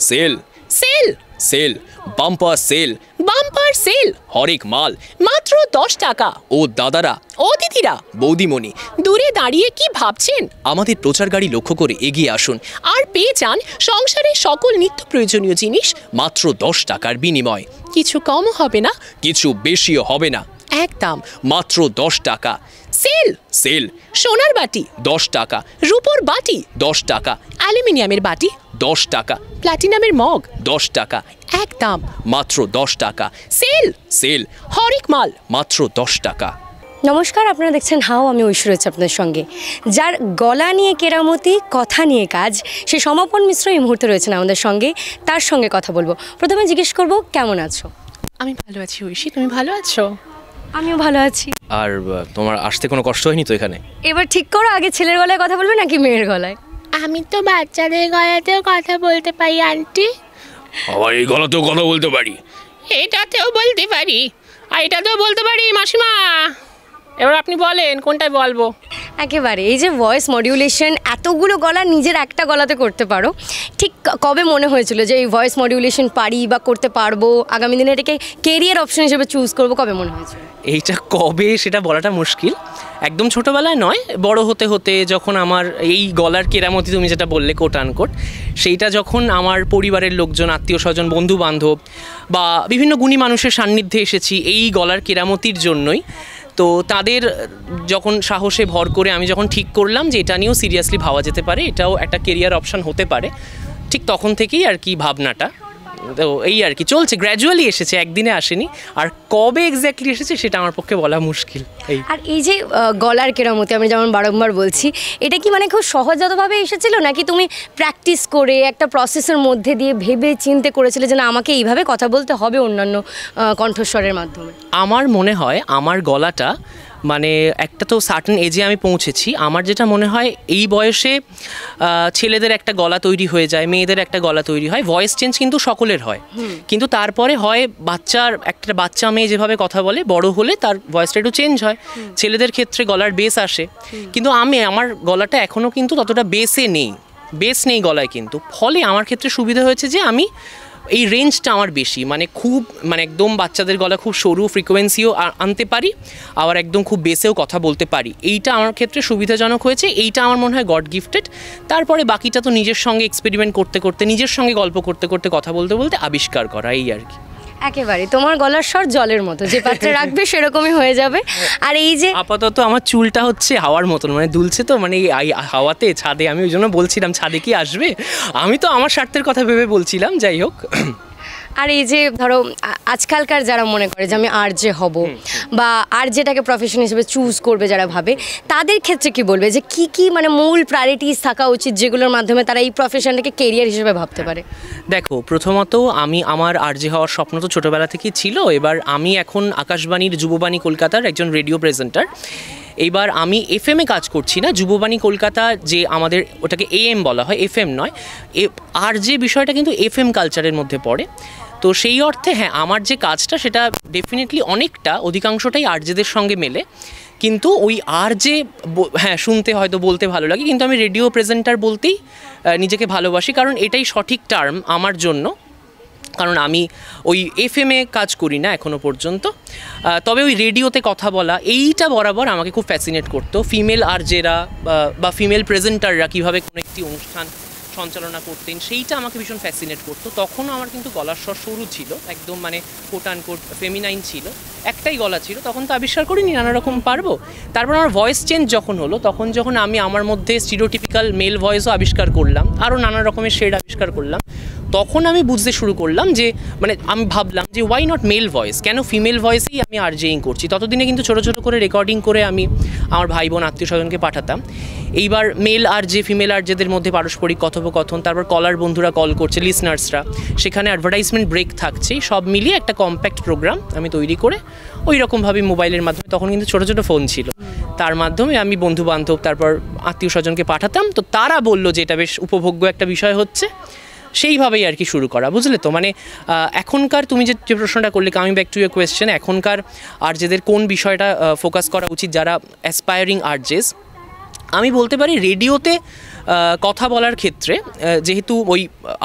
Sell sale sale bumper sale bumper sale হরেক মাল মাত্র 10 টাকা। ও দাদারা, ও দিদিরা, বৌদিমণি, দূরে দাঁড়িয়ে কি ভাবছেন? আমাদের প্রচার গাড়ি লক্ষ্য করে এগিয়ে আসুন আর পেয়ে যান সংসারের সকল নিত্য প্রয়োজনীয় জিনিস মাত্র 10 টাকার বিনিময়। কিছু কমও হবে না, কিছু বেশিও হবে না, একদম মাত্র 10 টাকা। সেল সেল সোনার বাটি 10 টাকা, রূপোর বাটি 10 টাকা, অ্যালুমিনিয়ামের বাটি 10 টাকা, প্লাটিনামের মগ 10 টাকা, একদম মাত্র 10 টাকা। সেল সেল হরেক মাল মাত্র 10 টাকা। নমস্কার, আপনারা দেখছেন হাও, আমি ঐশ্বর্য রয়েছে আপনাদের সঙ্গে। যার গলা নিয়ে কেরামতি, কথা নিয়ে কাজ, সে সমাপন মিশ্র এই মুহূর্তে রয়েছেন আমাদের সঙ্গে। তার সঙ্গে কথা বলবো। প্রথমে জিজ্ঞেস করব, কেমন আছো? আমি ভালো আছি ঐশী, তুমি ভালো আছো? আমিও ভালো আছি। আর তোমার আসতে কোনো কষ্ট হয়নি তো এখানে? এবার ঠিক করো, আগে ছেলের গলায় কথা বলবে নাকি মেয়ের গলায়? আমি তো বাচ্চাদের গলাতেও কথা বলতে পারি আন্টি। আবার এই গলাতেও কথা বলতে পারি? এটাতেও বলতে পারি, আর এটাতেও বলতে পারি মাসিমা। এবার আপনি বলেন কোনটায় বলবো? একেবারে এই যে ভয়েস মডিউলেশন, এতগুলো গলা নিজের একটা গলাতে করতে পারো, ঠিক কবে মনে হয়েছিল যে এই ভয়েস মডিউলেশন পারি বা করতে পারবো, আগামী দিনে এটাকে কেরিয়ার অপশন হিসেবে চুজ করবো, কবে মনে হয়েছিল? এইটা কবে সেটা বলাটা মুশকিল। একদম ছোটোবেলায় নয়, বড় হতে হতে যখন আমার এই গলার কেরামতি তুমি যেটা বললে কোট আনকোট, সেইটা যখন আমার পরিবারের লোকজন, আত্মীয় স্বজন, বন্ধু বান্ধব বা বিভিন্ন গুণী মানুষের সান্নিধ্যে এসেছি এই গলার কেরামতির জন্যই। তো তাদের যখন সাহসে ভর করে আমি যখন ঠিক করলাম যে এটা নিয়েও সিরিয়াসলি ভাবা যেতে পারে, এটাও একটা কেরিয়ার অপশান হতে পারে, ঠিক তখন থেকেই আর কি ভাবনাটা। তো এই আর কি চলছে, গ্র্যাজুয়ালি এসেছে, একদিনে আসেনি। আর কবে এক্স্যাক্টলি এসেছে সেটা আমার পক্ষে বলা মুশকিল। আর এই যে গলার কেরামতি আমি যেমন বারংবার বলছি, এটা কি মানে খুব সহজাতভাবে এসেছিল, নাকি তুমি প্র্যাকটিস করে একটা প্রসেসের মধ্যে দিয়ে ভেবে চিন্তে করেছিলে যে না আমাকে এইভাবে কথা বলতে হবে অন্যান্য কণ্ঠস্বরের মাধ্যমে? আমার মনে হয় আমার গলাটা মানে একটা তো সার্টেন এজে আমি পৌঁছেছি, আমার যেটা মনে হয় এই বয়সে ছেলেদের একটা গলা তৈরি হয়ে যায়, মেয়েদের একটা গলা তৈরি হয়, ভয়েস চেঞ্জ কিন্তু সকলের হয়, কিন্তু তারপরে হয় একটা বাচ্চা মেয়ে যেভাবে কথা বলে বড় হলে তার ভয়েসটা একটু চেঞ্জ হয়, ছেলেদের ক্ষেত্রে গলার বেস আসে, কিন্তু আমার গলাটা এখনও কিন্তু ততটা বেস নেই গলায়, কিন্তু ফলে আমার ক্ষেত্রে সুবিধা হয়েছে যে আমি এই রেঞ্জটা আমার বেশি, মানে একদম বাচ্চাদের গলা খুব সরু ফ্রিকোয়েন্সিও আনতে পারি, আবার একদম খুব বেসেও কথা বলতে পারি। এইটা আমার ক্ষেত্রে সুবিধাজনক হয়েছে, এইটা আমার মনে হয় গড গিফটেড। তারপরে বাকিটা তো নিজের সঙ্গে এক্সপেরিমেন্ট করতে করতে, নিজের সঙ্গে গল্প করতে করতে, কথা বলতে বলতে আবিষ্কার করা, এই আর কি। একেবারে তোমার গলার স্বর জলের মতো, যে পাত্রে রাখবে সেরকমই হয়ে যাবে। আর এই যে আপাতত আমার চুলটা হচ্ছে হাওয়ার মতন, মানে দুলছে তো, মানে এই হাওয়াতে ছাদে, আমি ওই জন্য বলছিলাম ছাদে কি আসবে, আমি তো আমার স্বার্থের কথা ভেবে বলছিলাম, যাই হোক। আর এই যে ধরো আজকালকার যারা মনে করে যে আমি আরজে হব বা আরজেটাকে প্রফেশন হিসেবে চুজ করবে, যারা ভাবে, তাদের ক্ষেত্রে কি বলবে যে কি কি মানে মূল প্রায়োরিটিস থাকা উচিত যেগুলোর মাধ্যমে তারা এই প্রফেশনটাকে কেরিয়ার হিসেবে ভাবতে পারে? দেখো, প্রথমত আমার আরজে হওয়ার স্বপ্ন তো ছোটোবেলা থেকেই ছিল। এবার আমি এখন আকাশবাণীর যুববাণী কলকাতার একজন রেডিও প্রেজেন্টার। এইবার আমি এফএমে কাজ করছি না, যুববাণী কলকাতা যে আমাদের ওটাকে AM বলা হয়, FM নয়। আর যে বিষয়টা কিন্তু FM কালচারের মধ্যে পড়ে, তো সেই অর্থে হ্যাঁ আমার যে কাজটা সেটা ডেফিনেটলি অধিকাংশটাই আরজেদের সঙ্গে মেলে, কিন্তু ওই আরজে হ্যাঁ শুনতে হয়তো বলতে ভালো লাগে, কিন্তু আমি রেডিও প্রেজেন্টার বলতেই নিজেকে ভালোবাসি, কারণ এটাই সঠিক টার্ম আমার জন্য, কারণ আমি ওই FM-এ কাজ করি না এখনও পর্যন্ত। তবে ওই রেডিওতে কথা বলা এইটা বরাবর আমাকে খুব ফ্যাসিনেট করতো। ফিমেল আরজেরা বা ফিমেল প্রেজেন্টাররা কীভাবে কোনো একটি অনুষ্ঠান সঞ্চালনা করতেন সেইটা আমাকে ভীষণ ফ্যাসিনেট করতো। তখনও আমার কিন্তু গলার স্বর সরু ছিল, একদম মানে কোট আনকোট ফেমিনাইন ছিল, একটাই গলা ছিল, তখন তো আবিষ্কার করিনি নানা রকম পারবো। তারপর আমার ভয়েস চেঞ্জ যখন হলো, তখন যখন আমি আমার মধ্যে স্টিরিওটিপিক্যাল মেল ভয়েসও আবিষ্কার করলাম, আরও নানা রকমের শেড আবিষ্কার করলাম, তখন আমি বুঝতে শুরু করলাম যে মানে আমি ভাবলাম যে ওয়াই নট মেল ভয়েস, কেন ফিমেল ভয়েসেই আমি আরজেইং করছি। ততদিনে কিন্তু ছোটো ছোটো করে রেকর্ডিং করে আমি আমার ভাই বোন আত্মীয় স্বজনকে পাঠাতাম। এইবার মেল আরজে ফিমেল আরজেদের মধ্যে পারস্পরিক কথোপকথন, তারপর কলার বন্ধুরা কল করছে, লিসনার্সরা, সেখানে অ্যাডভার্টাইজমেন্ট ব্রেক থাকছে, সব মিলিয়ে একটা কম্প্যাক্ট প্রোগ্রাম আমি তৈরি করে ওই রকমভাবে মোবাইলের মাধ্যমে, তখন কিন্তু ছোটো ছোটো ফোন ছিল, তার মাধ্যমে আমি বন্ধু বান্ধব তারপর আত্মীয় স্বজনকে পাঠাতাম। তো তারা বললো যে এটা বেশ উপভোগ্য একটা বিষয় হচ্ছে, সেইভাবেই আর কি শুরু করা, বুঝলে তো। মানে এখনকার তুমি যে প্রশ্নটা করলে, coming back to your question, এখনকার আরজেদের কোন বিষয়টা ফোকাস করা উচিত যারা অ্যাসপায়ারিং আরজেস, আমি বলতে পারি রেডিওতে কথা বলার ক্ষেত্রে যেহেতু ওই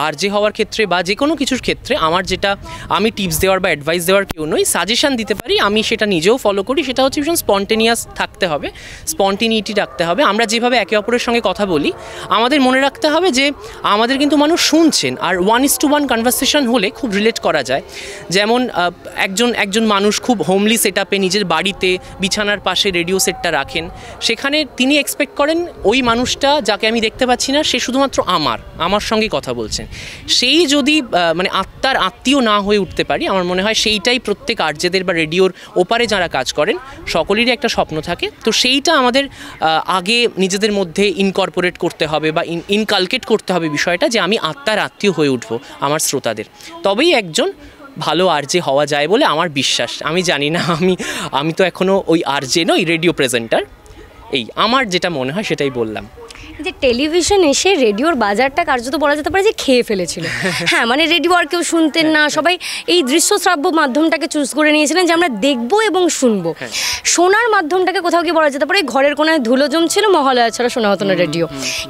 আরজে হওয়ার ক্ষেত্রে বা যে কোনো কিছুর ক্ষেত্রে আমার যেটা আমি টিপস দেওয়ার বা অ্যাডভাইস দেওয়ার কেউ নই, সাজেশান দিতে পারি, আমি সেটা নিজেও ফলো করি। সেটা হচ্ছে ভীষণ স্পন্টেনিয়াস থাকতে হবে, স্পন্টিনিটি রাখতে হবে। আমরা যেভাবে একে অপরের সঙ্গে কথা বলি আমাদের মনে রাখতে হবে যে আমাদের কিন্তু মানুষ শুনছেন, আর 1:1 কনভারসেশন হলে খুব রিলেট করা যায়। যেমন একজন মানুষ খুব হোমলি সেট আপে নিজের বাড়িতে বিছানার পাশে রেডিও সেটটা রাখেন, সেখানে তিনি এক্সপেক্ট করেন ওই মানুষটা যাকে আমি দেখতে পাচ্ছি না সে শুধুমাত্র আমার সঙ্গে কথা বলছেন। সেই যদি মানে আত্মার আত্মীয় না হয়ে উঠতে পারি, আমার মনে হয় সেইটাই প্রত্যেক আরজেদের বা রেডিওর ওপারে যারা কাজ করেন সকলেরই একটা স্বপ্ন থাকে। তো সেইটা আমাদের আগে নিজেদের মধ্যে ইনকর্পোরেট করতে হবে বা ইনকালকেট করতে হবে বিষয়টা, যে আমি আত্মার আত্মীয় হয়ে উঠবো আমার শ্রোতাদের, তবেই একজন ভালো আরজে হওয়া যায় বলে আমার বিশ্বাস। আমি জানি না, আমি তো এখনও ওই আরজে নই, রেডিও প্রেজেন্টার। এই আমার যেটা মনে হয় সেটাই বললাম। যে টেলিভিশন এসে রেডিওর বাজারটা কার্যত বলা যেতে পারে যে খেয়ে ফেলেছিল। হ্যাঁ, মানে রেডিও আর কেউ শুনতেন না, সবাই এই দৃশ্যশ্রাব্য মাধ্যমটাকে চুজ করে নিয়েছিলেন যে আমরা দেখবো এবং শুনবো। শোনার মাধ্যমটাকে কোথাও কি বলা যেতে পারে ঘরের কোনায় ধুলো জমছিল, মহালয়া ছাড়া শোনা হতো না রেডিও।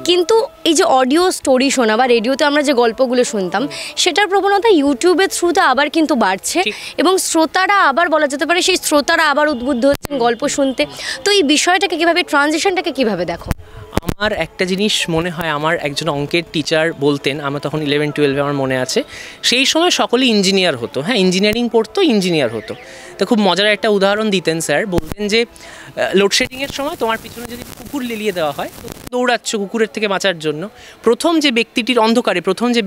কিন্তু এই যে অডিও স্টোরি শোনা বা রেডিওতে আমরা যে গল্পগুলো শুনতাম, সেটার প্রবণতা ইউটিউবের থ্রুতে আবার কিন্তু বাড়ছে, এবং শ্রোতারা আবার বলা যেতে পারে সেই শ্রোতারা আবার উদ্বুদ্ধ হচ্ছেন গল্প শুনতে। তো এই বিষয়টাকে কীভাবে, ট্রানজিশনটাকে কীভাবে দেখো? আমার একটা জিনিস মনে হয়, আমার একজন অঙ্কের টিচার বলতেন, আমার তখন 11-12 আমার মনে আছে, সেই সময় সকলেই ইঞ্জিনিয়ার হতো। হ্যাঁ, ইঞ্জিনিয়ারিং পড়তো, ইঞ্জিনিয়ার হতো। তো খুব মজার একটা উদাহরণ দিতেন স্যার, বলতেন যে লোডশেডিংয়ের সময় তোমার পিছনে যদি কুকুর লেলিয়ে দেওয়া হয়, তো দৌড়াচ্ছ কুকুরের থেকে বাঁচার জন্য, প্রথম যে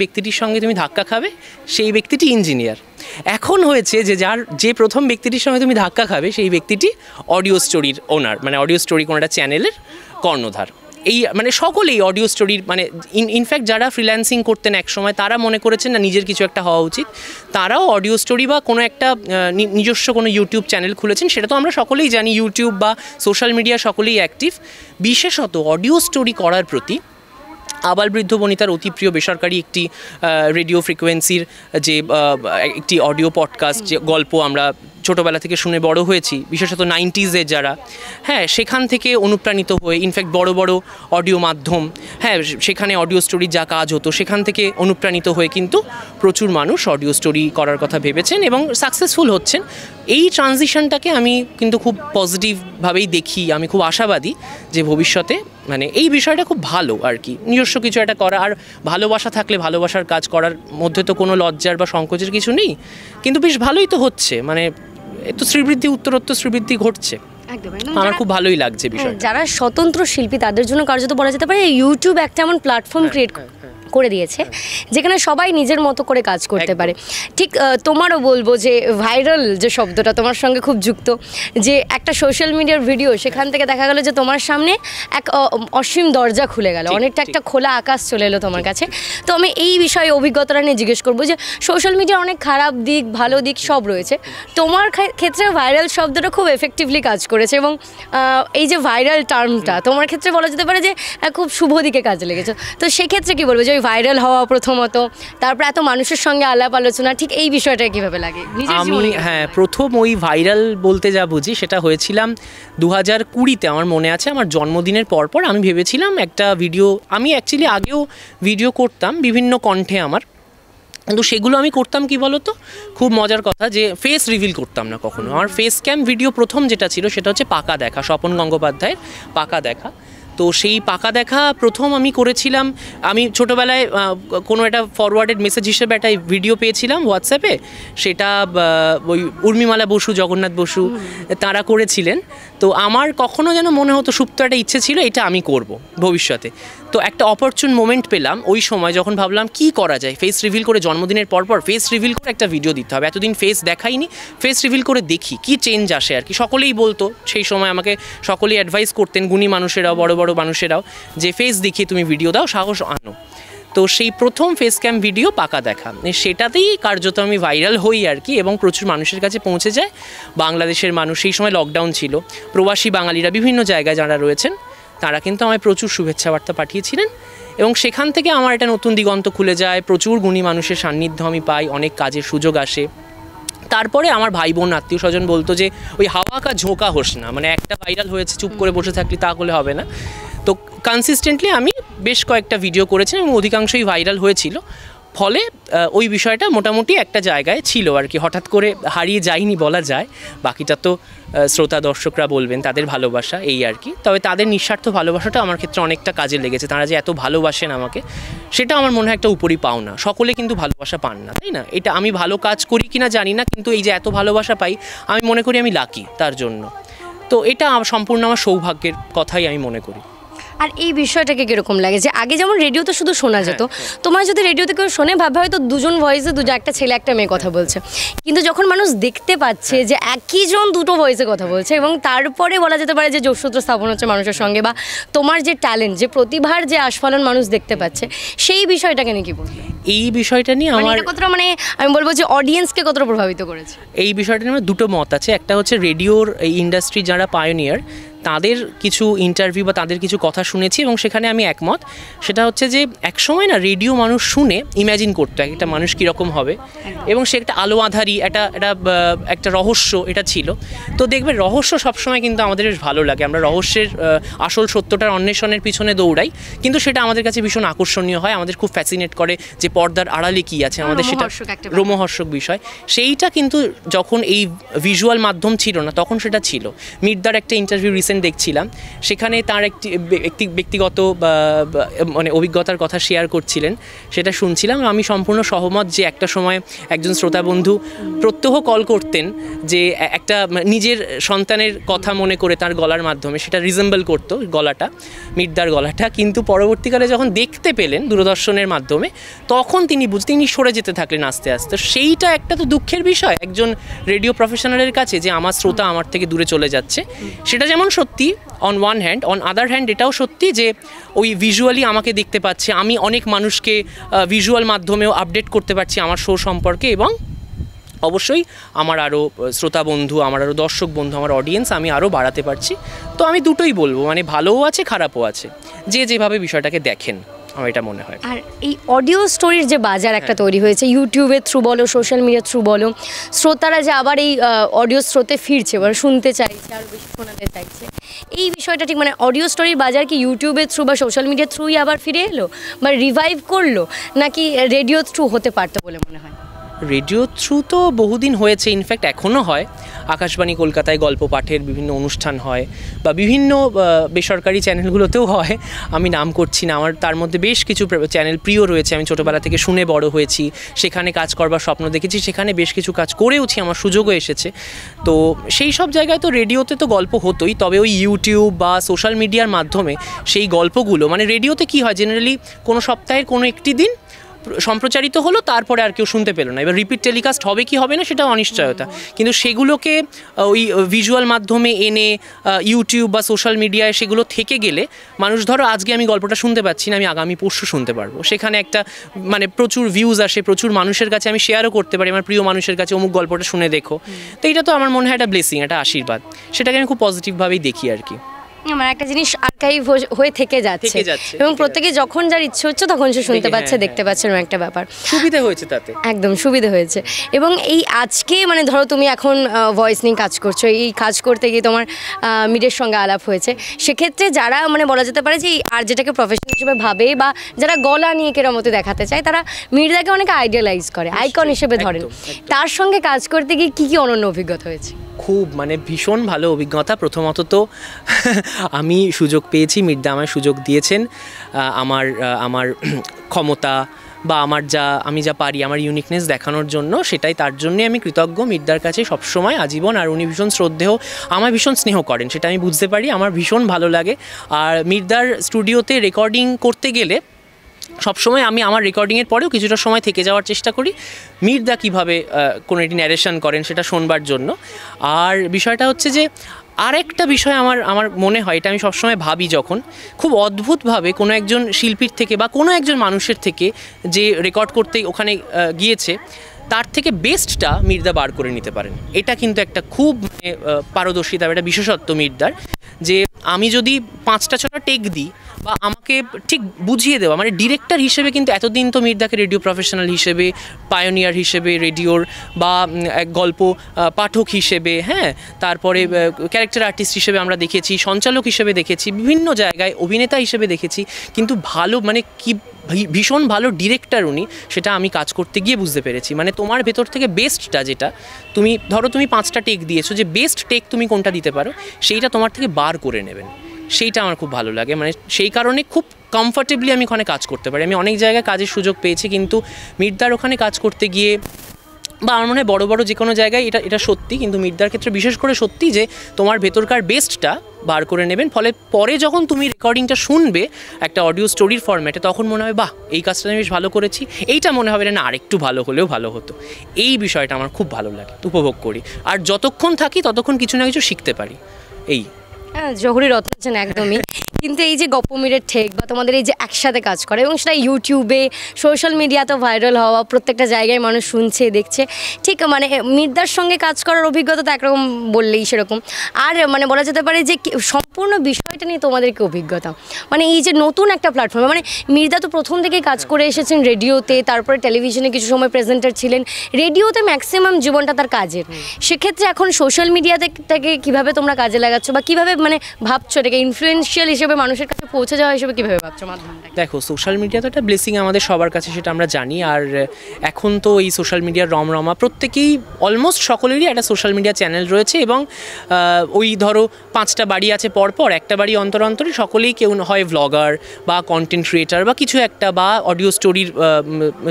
ব্যক্তিটির সঙ্গে তুমি ধাক্কা খাবে সেই ব্যক্তিটি ইঞ্জিনিয়ার। এখন হয়েছে যে প্রথম ব্যক্তিটির সঙ্গে তুমি ধাক্কা খাবে সেই ব্যক্তিটি অডিও স্টোরির ওনার, মানে অডিও স্টোরি কোনো একটা চ্যানেলের কর্ণধার। এই মানে সকলেই অডিও স্টোরির, মানে ইনফ্যাক্ট যারা ফ্রিল্যান্সিং করতেন একসময় তারা মনে করেছেন না নিজের কিছু একটা হওয়া উচিত, তারাও অডিও স্টোরি বা কোনো একটা নিজস্ব কোনো ইউটিউব চ্যানেল খুলেছেন। সেটা তো আমরা সকলেই জানি, ইউটিউব বা সোশ্যাল মিডিয়া সকলেই অ্যাক্টিভ। বিশেষত অডিও স্টোরি করার প্রতি আবালবৃদ্ধ বনিতার অতি প্রিয় বেসরকারি একটি রেডিও ফ্রিকোয়েন্সির যে একটি অডিও পডকাস্ট, যে গল্প আমরা ছোটোবেলা থেকে শুনে বড় হয়েছি, বিশেষত 90s যারা, হ্যাঁ, সেখান থেকে অনুপ্রাণিত হয়ে, ইনফ্যাক্ট বড় বড় অডিও মাধ্যম, হ্যাঁ, সেখানে অডিও স্টোরির যা কাজ হতো সেখান থেকে অনুপ্রাণিত হয়ে কিন্তু প্রচুর মানুষ অডিও স্টোরি করার কথা ভেবেছেন এবং সাকসেসফুল হচ্ছেন। এই ট্রানজিশনটাকে আমি কিন্তু খুব পজিটিভভাবেই দেখি। আমি খুব আশাবাদী যে ভবিষ্যতে মানে এই বিষয়টা খুব ভালো আর কি, নিজস্ব কিছু একটা করা, আর ভালোবাসা থাকলে ভালোবাসার কাজ করার মধ্যে তো কোনো লজ্জার বা সংকোচের কিছু নেই। কিন্তু বেশ ভালোই তো হচ্ছে, মানে একটু শ্রীবৃদ্ধি, উত্তরোত্তর শ্রীবৃদ্ধি ঘটছে। আমার খুব ভালোই লাগছে বিষয়টা। যারা স্বতন্ত্র শিল্পী তাদের জন্য কার্যত বলা যেতে পারে ইউটিউব একটা এমন প্ল্যাটফর্ম ক্রিয়েট করে দিয়েছে যেখানে সবাই নিজের মতো করে কাজ করতে পারে। ঠিক তোমারও বলবো যে ভাইরাল যে শব্দটা তোমার সঙ্গে খুব যুক্ত, যে একটা সোশ্যাল মিডিয়ার ভিডিও, সেখান থেকে দেখা গেল যে তোমার সামনে এক অসীম দরজা খুলে গেল, অনেকটা একটা খোলা আকাশ চলে এলো তোমার কাছে। তো আমি এই বিষয়ে অভিজ্ঞতাটা নিয়ে জিজ্ঞেস করবো যে সোশ্যাল মিডিয়ার অনেক খারাপ দিক, ভালো দিক সব রয়েছে, তোমার ক্ষেত্রে ভাইরাল শব্দটা খুব এফেক্টিভলি কাজ করেছে, এবং এই যে ভাইরাল টার্মটা তোমার ক্ষেত্রে বলা যেতে পারে যে খুব শুভ দিকে কাজে লেগেছে। তো সেক্ষেত্রে কী বলবো যে ওই ভাইরাল হওয়া প্রথমত, তারপর এত মানুষের সঙ্গে আলাপ আলোচনা, ঠিক এই বিষয়টা কীভাবে লাগে? আমি প্রথম ওই ভাইরাল বলতে যা বুঝি সেটা হয়েছিলাম 2020-তে, আমার মনে আছে, আমার জন্মদিনের পরপর আমি ভেবেছিলাম একটা ভিডিও, আমি অ্যাকচুয়ালি আগেও ভিডিও করতাম বিভিন্ন কণ্ঠে আমার, কিন্তু সেগুলো আমি করতাম কি বলতো, খুব মজার কথা যে ফেস রিভিল করতাম না কখনো। আমার ফেস ক্যাম ভিডিও প্রথম যেটা ছিল সেটা হচ্ছে পাকা দেখা, স্বপন গঙ্গোপাধ্যায়ের পাকা দেখা। তো সেই পাকা দেখা প্রথম আমি করেছিলাম, আমি ছোটোবেলায় কোনো একটা ফরওয়ার্ডেড মেসেজ হিসেবে একটা ভিডিও পেয়েছিলাম হোয়াটসঅ্যাপে, সেটা ওই উর্মিমালা বসু, জগন্নাথ বসু তারা করেছিলেন। তো আমার কখনো যেন মনে হতো, সুপ্ত একটা ইচ্ছে ছিল এটা আমি করব ভবিষ্যতে। তো একটা অপরচুন মোমেন্ট পেলাম ওই সময়, যখন ভাবলাম কি করা যায়, ফেস রিভিল করে জন্মদিনের পরপর ফেস রিভিল করে একটা ভিডিও দিতে হবে, এতদিন ফেস দেখাইনি, ফেস রিভিল করে দেখি কি চেঞ্জ আসে আর কি। সকলেই বলতো সেই সময় আমাকে, সকলেই অ্যাডভাইস করতেন, গুণী মানুষেরাও, বড় বড় মানুষেরাও, যে ফেস দেখিয়ে তুমি ভিডিও দাও, সাহস আনো। তো সেই প্রথম ফেস ক্যাম ভিডিও পাকা দেখা, সেটাতেই কার্যত আমি ভাইরাল হই আর কি, এবং প্রচুর মানুষের কাছে পৌঁছে যায়। বাংলাদেশের মানুষ, সেই সময় লকডাউন ছিল, প্রবাসী বাঙালিরা বিভিন্ন জায়গায় যারা রয়েছেন তারা কিন্তু আমায় প্রচুর শুভেচ্ছা বার্তা পাঠিয়েছিলেন, এবং সেখান থেকে আমার একটা নতুন দিগন্ত খুলে যায়, প্রচুর গুণী মানুষের সান্নিধ্য আমি পাই, অনেক কাজের সুযোগ আসে। তারপরে আমার ভাই বোন আত্মীয় স্বজন বলতো যে ওই হাওয়া কা ঝোঁকা হোস না, মানে একটা ভাইরাল হয়েছে চুপ করে বসে থাকলি তা হলে হবে না। তো কনসিস্টেন্টলি আমি বেশ কয়েকটা ভিডিও করেছিলাম এবং অধিকাংশই ভাইরাল হয়েছিল, ফলে ওই বিষয়টা মোটামুটি একটা জায়গায় ছিল আর কি, হঠাৎ করে হারিয়ে যায়নি বলা যায়। বাকিটা তো শ্রোতা দর্শকরা বলবেন, তাদের ভালোবাসা এই আর কি। তবে তাদের নিঃস্বার্থ ভালোবাসাটা আমার ক্ষেত্রে অনেকটা কাজে লেগেছে। তারা যে এত ভালোবাসেন আমাকে, সেটা আমার মনে হয় একটা উপরি পাওনা। সকলে কিন্তু ভালোবাসা পান না, তাই না? এটা আমি ভালো কাজ করি কিনা জানি না, কিন্তু এই যে এত ভালোবাসা পাই, আমি মনে করি আমি লাকি তার জন্য। তো এটা সম্পূর্ণ আমার সৌভাগ্যের কথাই আমি মনে করি। আর এই বিষয়টাকে কিরকম লাগে যে আগে যেমন রেডিওতে শুধু শোনা যেত, তোমার যদি রেডিওতে কেউ শোনে ভাবে হয়তো দুজন ভয়েসে একটা ছেলে একটা মেয়ে কথা বলছে, কিন্তু যখন মানুষ দেখতে পাচ্ছে যে একই জন দুটো ভয়েসে কথা বলছে এবং তারপরে বলা যেতে পারে যে যোগসূত্র স্থাপন হচ্ছে মানুষের সঙ্গে, বা তোমার যে ট্যালেন্ট, যে প্রতিভার যে আস্ফালন মানুষ দেখতে পাচ্ছে, সেই বিষয়টাকে নিয়ে কি বলবো? এই বিষয়টা নিয়ে আমার কতটা, মানে আমি বলবো যে অডিয়েন্সকে কতটা প্রভাবিত করেছে? এই বিষয়টা নিয়ে আমার দুটো মত আছে। একটা হচ্ছে রেডিওর এই ইন্ডাস্ট্রি যারা পায়োনিয়ার, তাদের কিছু ইন্টারভিউ বা তাদের কিছু কথা শুনেছি এবং সেখানে আমি একমত। সেটা হচ্ছে যে একসময় না রেডিও মানুষ শুনে ইম্যাজিন করতো একটা মানুষ কীরকম হবে, এবং সে একটা আলো আধারি, একটা রহস্য এটা ছিল। তো দেখবে রহস্য সবসময় কিন্তু আমাদের বেশ ভালো লাগে, আমরা রহস্যের আসল সত্যটার অন্বেষণের পিছনে দৌড়াই, কিন্তু সেটা আমাদের কাছে ভীষণ আকর্ষণীয় হয়, আমাদের খুব ফ্যাসিনেট করে যে পর্দার আড়ালে কী আছে, আমাদের সেটা রোমহর্ষক বিষয়। সেইটা কিন্তু যখন এই ভিজুয়াল মাধ্যম ছিল না, তখন সেটা ছিল। মির্দার একটা ইন্টারভিউ রিসেন্ট দেখছিলাম, সেখানে তার একটি ব্যক্তিগত মানে অভিজ্ঞতার কথা শেয়ার করছিলেন, সেটা শুনছিলাম। আমি সম্পূর্ণ সহমত যে একটা সময় একজন শ্রোতা বন্ধু প্রত্যহ কল করতেন যে একটা নিজের সন্তানের কথা মনে করে তার গলার মাধ্যমে সেটা রিজেম্বল করতো গলাটা, মির্দার গলাটা, কিন্তু পরবর্তীকালে যখন দেখতে পেলেন দূরদর্শনের মাধ্যমে, তখন তিনি সরে যেতে থাকলেন আস্তে আস্তে। সেইটা একটা তো দুঃখের বিষয় একজন রেডিও প্রফেশনালের কাছে, যে আমার শ্রোতা আমার থেকে দূরে চলে যাচ্ছে। সেটা যেমন সত্যি on one hand, on other hand এটাও সত্যি যে ওই ভিজুয়ালি আমাকে দেখতে পাচ্ছে, আমি অনেক মানুষকে ভিজুয়াল মাধ্যমেও আপডেট করতে পারছি আমার শো সম্পর্কে, এবং অবশ্যই আমার আরও শ্রোতা বন্ধু, আমার আরও দর্শক বন্ধু, আমার অডিয়েন্স আমি আরও বাড়াতে পারছি। তো আমি দুটোই বলবো, মানে ভালোও আছে খারাপও আছে, যে যেভাবে বিষয়টাকে দেখেন আমার এটা মনে হয়। আর এই অডিও স্টোরির যে বাজার একটা তৈরি হয়েছে, ইউটিউবের থ্রু বলো, সোশ্যাল মিডিয়ার থ্রু বলো, শ্রোতারা যে আবার এই অডিও স্রোতে ফিরছে, মানে শুনতে চাইছে, আরও বেশি শোনাতে চাইছে, এই বিষয়টা ঠিক মানে অডিও স্টোরির বাজার কি ইউটিউবের থ্রু বা সোশ্যাল মিডিয়ার থ্রুই আবার ফিরে এলো বা রিভাইভ করলো, নাকি রেডিও থ্রু হতে পারতো বলে মনে হয়? রেডিও থ্রু তো বহুদিন হয়েছে, ইনফ্যাক্ট এখনও হয়। আকাশবাণী কলকাতায় গল্প পাঠের বিভিন্ন অনুষ্ঠান হয়, বা বিভিন্ন বেসরকারি চ্যানেলগুলোতেও হয়, আমি নাম করছি না। আমার তার মধ্যে বেশ কিছু চ্যানেল প্রিয় রয়েছে, আমি ছোটোবেলা থেকে শুনে বড় হয়েছি, সেখানে কাজ করবার স্বপ্ন দেখেছি, সেখানে বেশ কিছু কাজ করেওছি, আমার সুযোগও এসেছে। তো সেই সব জায়গায় তো রেডিওতে তো গল্প হতোই, তবে ওই ইউটিউব বা সোশ্যাল মিডিয়ার মাধ্যমে সেই গল্পগুলো, মানে রেডিওতে কী হয় জেনারেলি কোনো সপ্তাহের কোনো একটি দিন সম্প্রচারিত হলো, তারপরে আর কেউ শুনতে পেলো না। এবার রিপিট টেলিকাস্ট হবে কি হবে না সেটা অনিশ্চয়তা, কিন্তু সেগুলোকে ওই ভিজুয়াল মাধ্যমে এনে ইউটিউব বা সোশ্যাল মিডিয়ায় সেগুলো থেকে গেলে মানুষ, ধরো আজকে আমি গল্পটা শুনতে পাচ্ছি না, আমি আগামী পরশু শুনতে পারবো, সেখানে একটা মানে প্রচুর ভিউজ আসে, প্রচুর মানুষের কাছে আমি শেয়ারও করতে পারি, আমার প্রিয় মানুষের কাছে অমুক গল্পটা শুনে দেখো। তো এটা তো আমার মনে হয় একটা ব্লেসিং, একটা আশীর্বাদ, সেটাকে আমি খুব পজিটিভভাবেই দেখি আর কি। আমার একটা জিনিস আর্কাইভ হয়ে থেকে যাচ্ছে এবং প্রত্যেকে যখন যার ইচ্ছে হচ্ছে তখন সে শুনতে পাচ্ছে, দেখতে পাচ্ছে, এরকম একটা ব্যাপার সুবিধা হয়েছে, তাতে একদম সুবিধা হয়েছে। এবং এই আজকে মানে ধরো তুমি এখন ভয়েস নিয়ে কাজ করছো, এই কাজ করতে গিয়ে তোমার মিডের সঙ্গে আলাপ হয়েছে, সেক্ষেত্রে যারা মানে বলা যেতে পারে যে আর যেটাকে প্রফেশন হিসেবে ভাবে বা যারা গলা নিয়ে কেরামতি দেখাতে চায়, তারা মির্দাকে অনেকে আইডিয়ালাইজ করে, আইকন হিসেবে ধরেন। তার সঙ্গে কাজ করতে গিয়ে কী কী অনন্য অভিজ্ঞতা হয়েছে? খুব মানে ভীষণ ভালো অভিজ্ঞতা। প্রথমত তো আমি সুযোগ পেয়েছি, মির্দা আমায় সুযোগ দিয়েছেন, আমার ক্ষমতা বা আমি যা পারি, আমার ইউনিকনেস দেখানোর জন্য, সেটাই তার জন্যে আমি কৃতজ্ঞ মির্দার কাছে সবসময় আজীবন। আর উনি ভীষণ শ্রদ্ধেয়, আমায় ভীষণ স্নেহ করেন, সেটা আমি বুঝতে পারি, আমার ভীষণ ভালো লাগে। আর মির্দার স্টুডিওতে রেকর্ডিং করতে গেলে সবসময় আমি আমার রেকর্ডিংয়ের পরেও কিছুটা সময় থেকে যাওয়ার চেষ্টা করি, মির্দা কীভাবে কোনো একটি ন্যারেশন করেন সেটা শোনবার জন্য। আর বিষয়টা হচ্ছে যে আরেকটা বিষয় আমার মনে হয়, এটা আমি সবসময় ভাবি, যখন খুব অদ্ভুতভাবে কোনো একজন শিল্পীর থেকে বা কোনো একজন মানুষের থেকে যে রেকর্ড করতে ওখানে গিয়েছে, তার থেকে বেস্টটা মির্দা বার করে নিতে পারেন। এটা কিন্তু একটা খুব পারদর্শিতা, একটা বিশেষত্ব মির্দার, যে আমি যদি 5টা 6টা টেক দিই বা আমাকে ঠিক বুঝিয়ে দেওয়া, মানে ডিরেক্টর হিসেবে কিন্তু এতদিন তো মির্দাকে রেডিও প্রফেশনাল হিসেবে, পায়োনিয়ার হিসেবে রেডিওর, বা এক গল্প পাঠক হিসেবে, হ্যাঁ, তারপরে ক্যারেক্টার আর্টিস্ট হিসেবে আমরা দেখেছি, সঞ্চালক হিসেবে দেখেছি, বিভিন্ন জায়গায় অভিনেতা হিসেবে দেখেছি, কিন্তু ভালো মানে কি ভীষণ ভালো ডিরেক্টর উনি, সেটা আমি কাজ করতে গিয়ে বুঝতে পেরেছি। মানে তোমার ভেতর থেকে বেস্টটা, যেটা তুমি ধরো তুমি 5টা টেক দিয়েছো, যে বেস্ট টেক তুমি কোনটা দিতে পারো সেইটা তোমার থেকে বার করে নেবেন, সেইটা আমার খুব ভালো লাগে। মানে সেই কারণে খুব কমফর্টেবলি আমি ওখানে কাজ করতে পারি। আমি অনেক জায়গায় কাজের সুযোগ পেয়েছি, কিন্তু মির্দার ওখানে কাজ করতে গিয়ে, বা আমার মনে হয় বড়ো বড়ো যে কোনো জায়গায় এটা সত্যি, কিন্তু মির্দার ক্ষেত্রে বিশেষ করে সত্যি, যে তোমার ভেতরকার বেস্টটা বার করে নেবেন, ফলে পরে যখন তুমি রেকর্ডিংটা শুনবে একটা অডিও স্টোরির ফরম্যাটে, তখন মনে হবে বাহ, এই কাজটা আমি বেশ ভালো করেছি, এইটা মনে হবে না আরেকটু ভালো হলেও ভালো হতো। এই বিষয়টা আমার খুব ভালো লাগে, উপভোগ করি, আর যতক্ষণ থাকি ততক্ষণ কিছু না কিছু শিখতে পারি। এই হ্যাঁ, জহুরি রত্ন আছেন একদমই। কিন্তু এই যে গপ্পমিরের ঠেক বা তোমাদের এই যে একসাথে কাজ করে এবং সেটা ইউটিউবে, সোশ্যাল মিডিয়াতে ভাইরাল হওয়া, প্রত্যেকটা জায়গায় মানুষ শুনছে দেখছে, ঠিক মানে মির্দার সঙ্গে কাজ করার অভিজ্ঞতা তো একরকম বললেই সেরকম। আর মানে বলা যেতে পারে যে সম্পূর্ণ বিষয়টা নিয়ে তোমাদেরকে অভিজ্ঞতা, মানে এই যে নতুন একটা প্ল্যাটফর্ম, মানে মির্দা তো প্রথম থেকেই কাজ করে এসেছেন রেডিওতে, তারপরে টেলিভিশনে কিছু সময় প্রেজেন্টার ছিলেন, রেডিওতে ম্যাক্সিমাম জীবনটা তার কাজের। সেক্ষেত্রে এখন সোশ্যাল মিডিয়া থেকে কীভাবে তোমরা কাজে লাগাচ্ছ, বা কীভাবে মানে ভাবছো এটাকে ইনফ্লুয়েন্সিয়াল হিসেবে মানুষের কাছে পৌঁছে যাওয়া হিসেবে কীভাবে ভাবছো মাধ্যমটা? দেখো, সোশ্যাল মিডিয়া তো একটা ব্লেসিং আমাদের সবার কাছে, সেটা আমরা জানি। আর এখন তো এই সোশ্যাল মিডিয়ার রমরমা, প্রত্যেকেই অলমোস্ট সকলেরই একটা সোশ্যাল মিডিয়া চ্যানেল রয়েছে, এবং ওই ধরো 5টা বাড়ি আছে পরপর, একটা বাড়ি অন্তর অন্তরে সকলেই কেউ হয় ভ্লগার বা কন্টেন্ট ক্রিয়েটার বা কিছু একটা, বা অডিও স্টোরির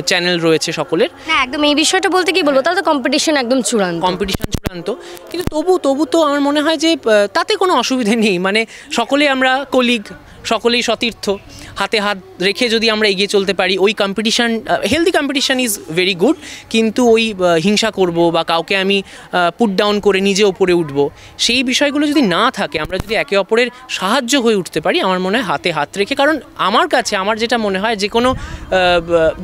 চ্যানেল রয়েছে সকলের। হ্যাঁ, একদম এই বিষয়টা বলতে কি বলবো, তাহলে তো কম্পিটিশন একদম চূড়ান্ত। কিন্তু তবু তো আমার মনে হয় যে তাতে কোনো অসুবিধা নেই। মানে সকলেই আমরা কলিগ, সকলেই সতীর্থ, হাতে হাত রেখে যদি আমরা এগিয়ে চলতে পারি, ওই competition, healthy competition is very good, কিন্তু ওই হিংসা করব বা কাউকে আমি পুট ডাউন করে নিজে ওপরে উঠব, সেই বিষয়গুলো যদি না থাকে, আমরা যদি একে অপরের সাহায্য হয়ে উঠতে পারি, আমার মনে হয় হাতে হাত রেখে। কারণ আমার কাছে, আমার যেটা মনে হয়,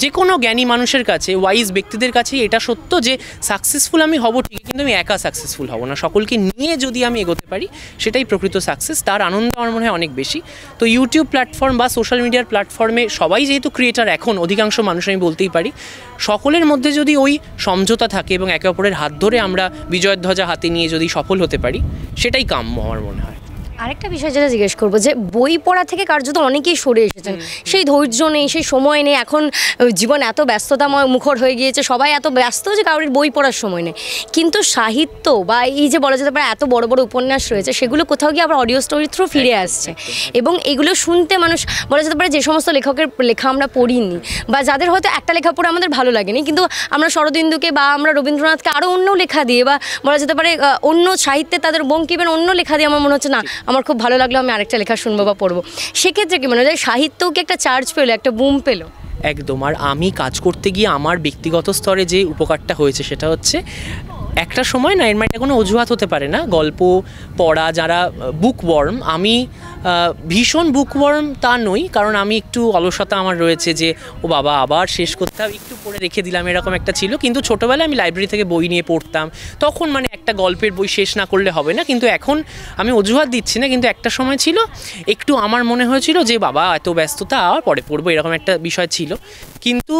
যে কোনো জ্ঞানী মানুষের কাছে, ওয়াইজ ব্যক্তিদের কাছে এটা সত্য যে সাকসেসফুল আমি হব ঠিকই, কিন্তু আমি একা সাকসেসফুল হব না, সকলকে নিয়ে যদি আমি এগোতে পারি, সেটাই প্রকৃত সাকসেস। তার আনন্দ আমার মনে হয় অনেক বেশি। তো ইউটিউব প্ল্যাটফর্ম বা সোশ্যাল মিডিয়ার প্ল্যাটফর্মে সবাই যেহেতু ক্রিয়েটার, এখন অধিকাংশ মানুষ আমি বলতেই পারি, সকলের মধ্যে যদি ওই সমঝোতা থাকে এবং একে অপরের হাত ধরে আমরা বিজয়ের ধ্বজা হাতে নিয়ে যদি সফল হতে পারি, সেটাই কাম্য আমার মনে হয়। আরেকটা বিষয় যেটা জিজ্ঞেস করবো, যে বই পড়া থেকে কার্যত অনেকেই সরে এসেছেন, সেই ধৈর্য নেই, সেই সময় নেই, এখন জীবন এত ব্যস্ততাময় মুখর হয়ে গিয়েছে, সবাই এত ব্যস্ত যে কারোর বই পড়ার সময় নেই। কিন্তু সাহিত্য বা এই যে বলা যেতে পারে এত বড় বড় উপন্যাস রয়েছে, সেগুলো কোথাও গিয়ে আবার অডিও স্টোরির থ্রু ফিরে আসছে, এবং এগুলো শুনতে মানুষ, বলা যেতে পারে যে সমস্ত লেখকের লেখা আমরা পড়িনি, বা যাদের হয়তো একটা লেখা পড়ে আমাদের ভালো লাগেনি, কিন্তু আমরা শরদিন্দুকে বা আমরা রবীন্দ্রনাথকে আরও অন্য লেখা দিয়ে, বা বলা যেতে পারে অন্য সাহিত্যে তাদের বঙ্কিমের অন্য লেখা দিয়ে আমার মনে হচ্ছে না আমার খুব ভালো লাগলো, আমি আরেকটা লেখা শুনবো বা পড়বো। সেক্ষেত্রে কি মনে হয় সাহিত্যও কি একটা চার্জ পেলো, একটা বুম পেলো? একদম। আর আমি কাজ করতে গিয়ে আমার ব্যক্তিগত স্তরে যে উপকারটা হয়েছে, সেটা হচ্ছে একটা সময় না, এর মানে কোনো অজুহাত হতে পারে না, গল্প পড়া, যারা বুকওয়ার্ম, আমি ভীষণ বুকওয়ার্ম তা নই, কারণ আমি একটু অলসতা আমার রয়েছে, যে ও বাবা আবার শেষ করতে হবে, একটু পড়ে রেখে দিলাম, এরকম একটা ছিল। কিন্তু ছোটোবেলায় আমি লাইব্রেরি থেকে বই নিয়ে পড়তাম, তখন মানে একটা গল্পের বই শেষ না করলে হবে না। কিন্তু এখন আমি অজুহাত দিচ্ছি না, কিন্তু একটা সময় ছিল একটু আমার মনে হয়েছিল যে বাবা এত ব্যস্ততা, আর পরে পড়বো, এরকম একটা বিষয় ছিল। কিন্তু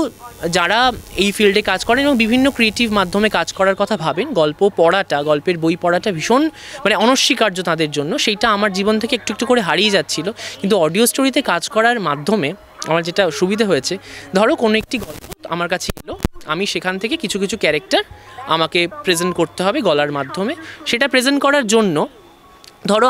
যারা এই ফিল্ডে কাজ করেন এবং বিভিন্ন ক্রিয়েটিভ মাধ্যমে কাজ করার কথা ভাবেন, গল্প পড়াটা, গল্পের বই পড়াটা ভীষণ মানে অনস্বীকার্য তাদের জন্য, সেইটা আমার জীবন থেকে একটু একটু করে হারিয়ে যাচ্ছিল। কিন্তু অডিও স্টোরিতে কাজ করার মাধ্যমে আমার যেটা সুবিধা হয়েছে, ধরো কোনো একটি গল্প আমার কাছে এলো, আমি সেখান থেকে কিছু কিছু ক্যারেক্টার আমাকে প্রেজেন্ট করতে হবে গলার মাধ্যমে। সেটা প্রেজেন্ট করার জন্য ধরো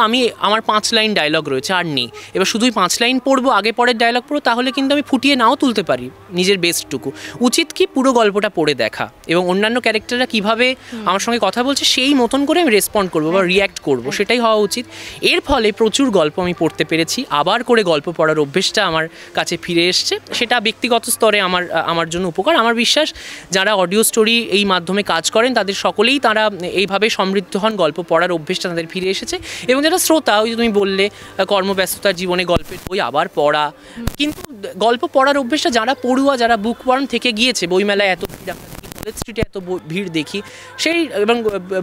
আমার 5 লাইন ডায়লগ রয়েছে, আর নেই, এবার শুধুই 5 লাইন পড়বো, আগে পরের ডায়লগ পড়বো, তাহলে কিন্তু আমি ফুটিয়ে নাও তুলতে পারি নিজের বেস্টটুকু। উচিত কি পুরো গল্পটা পড়ে দেখা, এবং অন্যান্য ক্যারেক্টাররা কীভাবে আমার সঙ্গে কথা বলছে সেই মতন করে আমি রেসপন্ড করবো বা রিয়্যাক্ট করবো, সেটাই হওয়া উচিত। এর ফলে প্রচুর গল্প আমি পড়তে পেরেছি, আবার করে গল্প পড়ার অভ্যেসটা আমার কাছে ফিরে এসছে, সেটা ব্যক্তিগত স্তরে আমার জন্য উপকার। আমার বিশ্বাস যারা অডিও স্টোরি এই মাধ্যমে কাজ করেন, তাদের সকলেই তারা এইভাবে সমৃদ্ধ হন, গল্প পড়ার অভ্যেসটা তাদের ফিরে এসেছে। এবং যারা শ্রোতা, ওই যে তুমি বললে কর্মব্যস্ততার জীবনে গল্পের বই আবার পড়া, কিন্তু গল্প পড়ার অভ্যেসটা যারা পড়ুয়া, যারা বুকওয়ার্ম থেকে গিয়েছে, বইমেলায় এত কলেজ স্ট্রিটে এত ভিড় দেখি সেই, এবং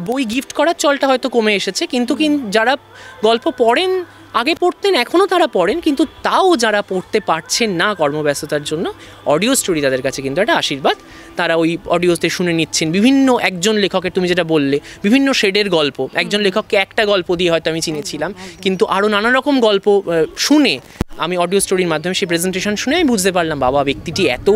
বই গিফট করার চলটা হয়তো কমে এসেছে, কিন্তু যারা গল্প পড়েন, আগে পড়তেন, এখনও তারা পড়েন, কিন্তু তাও যারা পড়তে পারছেন না কর্মব্যস্ততার জন্য, অডিও স্টোরি তাদের কাছে কিন্তু একটা আশীর্বাদ। তারা ওই অডিওতে শুনে নিচ্ছেন বিভিন্ন, একজন লেখকের, তুমি যেটা বললে, বিভিন্ন শেডের গল্প। একজন লেখককে একটা গল্প দিয়ে হয়তো আমি চিনেছিলাম, কিন্তু আরও নানা রকম গল্প শুনে আমি অডিও স্টোরির মাধ্যমে সেই প্রেজেন্টেশন শুনে আমি বুঝতে পারলাম বাবা, ব্যক্তিটি এত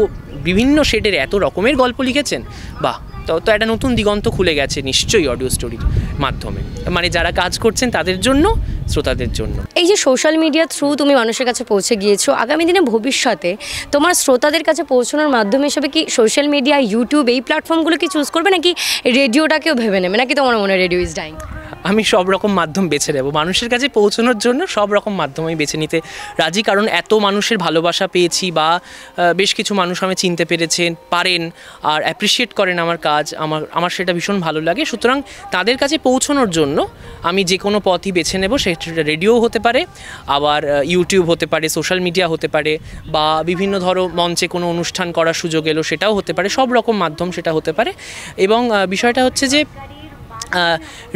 বিভিন্ন শেডের এত রকমের গল্প লিখেছেন। বাহ, তো একটা নতুন দিগন্ত খুলে গেছে নিশ্চয়ই অডিও স্টোরির মাধ্যমে, মানে যারা কাজ করছেন তাদের জন্য, শ্রোতাদের জন্য। এই যে সোশ্যাল মিডিয়া থ্রু তুমি মানুষের কাছে পৌঁছে গিয়েছো, আগামী দিনে ভবিষ্যতে তোমার শ্রোতাদের কাছে পৌঁছানোর মাধ্যম হিসেবে কি সোশ্যাল মিডিয়া, ইউটিউব এই প্ল্যাটফর্মগুলো কি চুজ করবে, নাকি রেডিওটাকেও ভেবে নেবে, নাকি তোমার মনে হয় রেডিও ইজ ডাইং? আমি সব রকম মাধ্যম বেছে নেব মানুষের কাছে পৌঁছানোর জন্য, সব রকম মাধ্যম আমি বেছে নিতে রাজি, কারণ এত মানুষের ভালোবাসা পেয়েছি, বা বেশ কিছু মানুষ আমি চিনতে পারেন আর অ্যাপ্রিসিয়েট করেন আমার কাজ, আমার সেটা ভীষণ ভালো লাগে। সুতরাং তাদের কাছে পৌঁছানোর জন্য আমি যে কোনো পথই বেছে নেব, সেটা রেডিও হতে পারে, আবার ইউটিউব হতে পারে, সোশ্যাল মিডিয়া হতে পারে, বা বিভিন্ন ধরো মঞ্চে কোনো অনুষ্ঠান করার সুযোগ এলো সেটাও হতে পারে, সব রকম মাধ্যম সেটা হতে পারে। এবং বিষয়টা হচ্ছে যে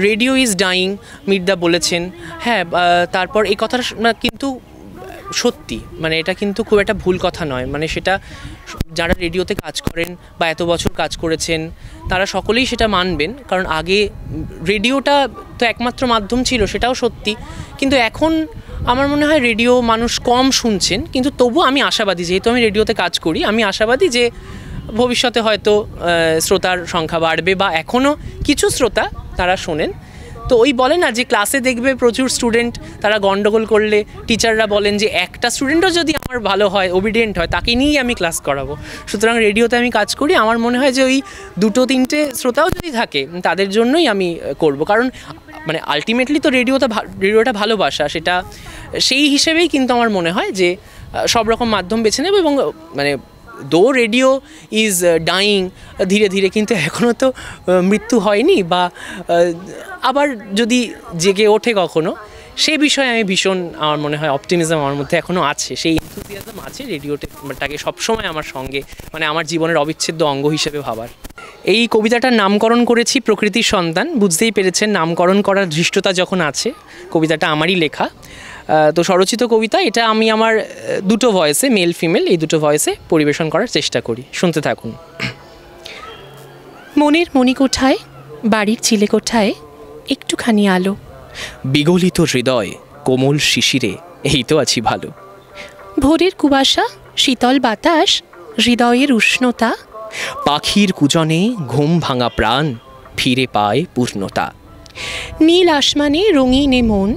রেডিও ইজ ডাইং, মির্দা বলেছেন, হ্যাঁ, তারপর এই কথাটা কিন্তু সত্যি, মানে এটা কিন্তু খুব একটা ভুল কথা নয়। মানে সেটা যারা রেডিওতে কাজ করেন বা এত বছর কাজ করেছেন তারা সকলেই সেটা মানবেন, কারণ আগে রেডিওটা তো একমাত্র মাধ্যম ছিল, সেটাও সত্যি, কিন্তু এখন আমার মনে হয় রেডিও মানুষ কম শুনছেন, কিন্তু তবু আমি আশাবাদী, যেহেতু আমি রেডিওতে কাজ করি, আমি আশাবাদী যে ভবিষ্যতে হয়তো শ্রোতার সংখ্যা বাড়বে, বা এখনও কিছু শ্রোতা তারা শোনেন। তো ওই বলে না যে ক্লাসে দেখবে প্রচুর স্টুডেন্ট, তারা গন্ডগোল করলে টিচাররা বলেন যে একটা স্টুডেন্টও যদি আমার ভালো হয়, ওবিডিয়েন্ট হয়, তাকে নিয়েই আমি ক্লাস করাবো। সুতরাং রেডিওতে আমি কাজ করি, আমার মনে হয় যে ওই 2-3টে শ্রোতাও যদি থাকে তাদের জন্যই আমি করব, কারণ মানে আলটিমেটলি তো রেডিওটা ভালোবাসা, সেটা সেই হিসেবেই কিন্তু আমার মনে হয় যে সব রকম মাধ্যম বেছে নেব। এবং মানে দো রেডিও ইজ ডাইং ধীরে ধীরে, কিন্তু এখনও তো মৃত্যু হয়নি, বা আবার যদি জেগে ওঠে কখনো, সে বিষয়ে আমি ভীষণ, আমার মনে হয় অপটিমিজম আমার মধ্যে এখনও আছে, সেই এনথুজিয়াজম আছে রেডিওটাকে সবসময় আমার সঙ্গে, মানে আমার জীবনের অবিচ্ছেদ্য অঙ্গ হিসেবে ভাবার। এই কবিতাটার নামকরণ করেছি প্রকৃতির সন্তান। বুঝতেই পেরেছেন নামকরণ করার ধৃষ্টতা যখন আছে, কবিতাটা আমারই লেখা, তো স্বরচিত কবিতা। এটা আমি আমার দুটো ভয়েসে, মেল ফিমেল এই দুটো ভয়েসে পরিবেশন করার চেষ্টা করি, শুনতে থাকুন। মনের মণিকোঠায়, বাড়ির চিলেকোঠায় একটুখানি আলো, বিগলিত হৃদয় কোমল শিশিরে এই তো আছি ভালো। ভোরের কুয়াশা, শীতল বাতাস, হৃদয়ের উষ্ণতা, পাখির কুজনে ঘুম ভাঙা প্রাণ ফিরে পায় পূর্ণতা। নীল আসমানে রঙিন মন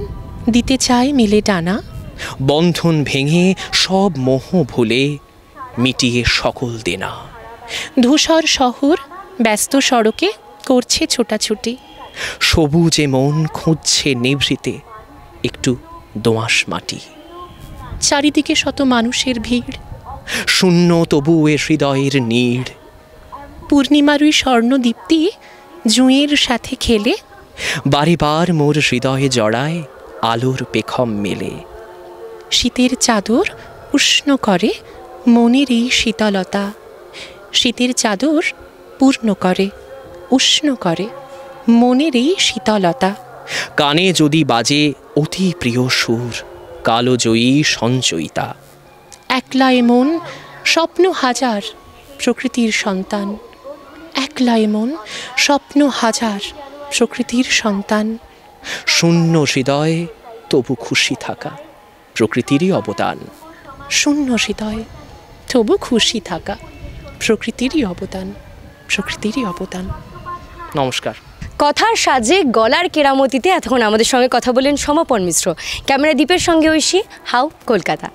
দিতে চায় মেলে ডানা, বন্ধন ভেঙে সব মোহ ভুলে মিটিয়ে সকল দেনা। ধূসর শহর ব্যস্ত সড়কে করছে ছোটাছুটি, সবুজে মন খুঁজছে নিভৃতে একটু দোআঁশ মাটি। চারিদিকে শত মানুষের ভিড়, শূন্য তবু এ হৃদয়ের নীড়। পূর্ণিমারই স্বর্ণদীপ্তি জুঁয়ের সাথে খেলে, বারে বার মোর হৃদয়ে জড়ায় আলোর পেখম মেলে। শীতের চাদর উষ্ণ করে মনের এই শীতলতা, শীতের চাদর পূর্ণ করে উষ্ণ করে মনের এই শীতলতা। কানে যদি বাজে অতি প্রিয় সুর, কালোজয়ী সঞ্চয়িতা। একলা এমন স্বপ্ন হাজার প্রকৃতির সন্তান, একলা এমন স্বপ্ন হাজার প্রকৃতির সন্তান। শূন্য হৃদয় তবু খুশি থাকা প্রকৃতিরই অবদান। শূন্য হৃদয় তবু খুশি থাকা প্রকৃতিরই অবদান, প্রকৃতিরই অবদান। নমস্কার। কথার সাজে গলার কেরামতিতে এতক্ষণ আমাদের সঙ্গে কথা বলেন সমাপন মিশ্র। ক্যামেরা দীপের সঙ্গে ঐশী, হাউ, কলকাতা।